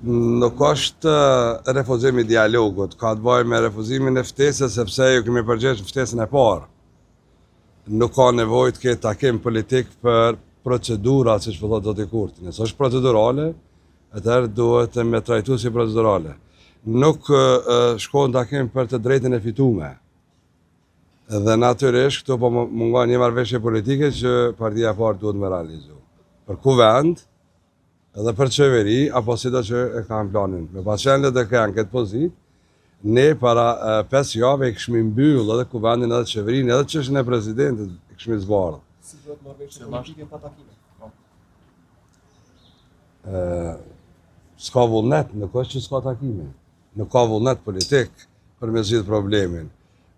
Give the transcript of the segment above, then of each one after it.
Nuk është refuzim i dialogut, ka të bëjë me refuzimin e ftesës, sepse ju kemi përgjegjë ftesën e parë. Nuk ka nevojë të ketë takim politik për procedura, siç po thotë zoti Kurti. Nëse është procedurale, atëherë duhet me trajtu si procedurale. Nuk shkon takim për të drejtën e fituar. Dhe natyrisht këtu po mungon një marrëveshje politike që partia e parë duhet me realizu. Për kuvend, edhe për qeveri, apo si do që e kam planin. Me pasqenle dhe kanë këtë pozit, ne para 5 jave e këshmi mbyll edhe kuvendin edhe qeverin, edhe çështjen e presidentit e këshmi zbardh. Si duhet marrëveshje politike pa takime? S'ka vullnet, nuk është që s'ka takime. Nuk ka vullnet politik për me zgjidh problemin.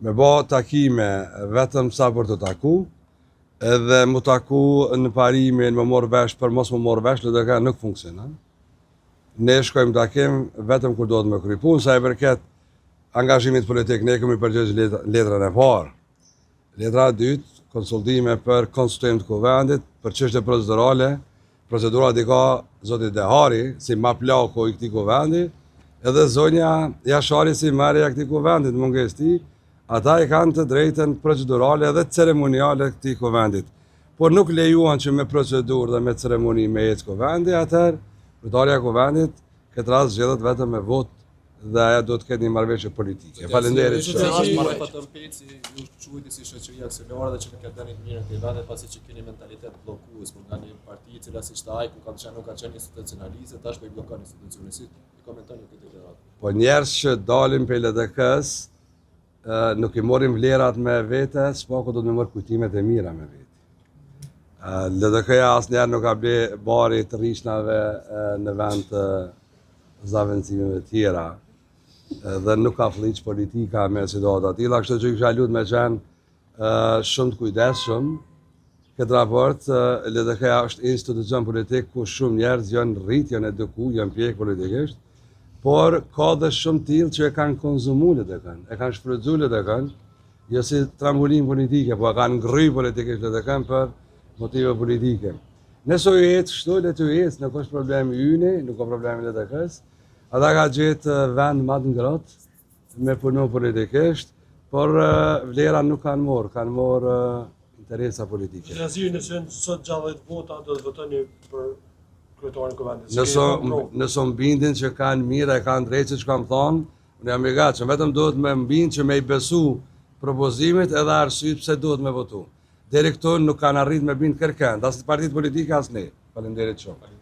Me ba takime vetëm sa për të taku, edhe më taku në parimin, më morë vesh për mos më morë vesh, LDK nuk funksionon. Ne shkojmë takim vetëm kur do të me kry punë, sa i përket angazhimit politik, ne kemi përgjegjë letrën e parë. Letra e dytë, konsultime për konstituim të kuvendit, për çështje procedurale, procedurat i ka zoti Dehari, si ma plako i këtij kuvendi, edhe zonja Jashari si marrja këtij kuvendit, munges ti, ata i kanë të drejtën procedurale edhe ceremoniale këtij kuvendit. Por nuk lejuan që me procedurë dhe me ceremoni me ecë kuvendi, atëherë kryetarja e kuvendit këtë rast zgjedhet vetëm me vot dhe ajo do të ketë një marrëveshje politike. Faleminderit shumë. Është marrë fatëm peci, ju quajti si shoqëria aksionare dhe që në këtë vend mirë të vendet pasi që keni mentalitet bllokues për nga një parti e cila siç ta ku nuk ka qenë institucionalize, tash po i bllokon institucionin. Si i komentoni këtë deklarat? Po njerëz që dalin për LDK-s nuk i morim vlerat me vete, s'pako do të me mërë kujtimet e mira me vete. LDK-ja asnjëherë nuk ka ble bari të rishnave në vend të zavendësimeve tjera dhe nuk ka fliq politika me situata tilla, kështu që kisha lutur me qenë shumë të kujdesshëm. Këtë raport, LDK-ja është institucion politik ku shumë njerëz janë rrit, janë eduku, janë pjek politikisht, por ka dhe shumë tillë që e kanë konsumu LDK-n, e kanë shfrytzu LDK-n, jo si trampolin politike, po e kanë ngry politikisht LDK-n për motive politike. Nëse u ecë kështu, le të ecë, nuk është problemi ynë, nuk ka problemi LDK-s. Ata ka gjetë vend më të ngrohtë me punu politikisht, por vlera nuk kanë morë interesa politike. Zhaziri, nëse sot gjallë 10 vota do të votoni për kryetarin e kuvendit. Nëse mbindin që kanë mirë e kanë drejtë që kam thonë, unë jam i gatshëm, vetëm duhet me mbind që me i besu propozimit edhe arsyet pse duhet me votu. Deri këtu nuk kanë arrit me bind kërkënd, as partitë politike as ne. Faleminderit shumë.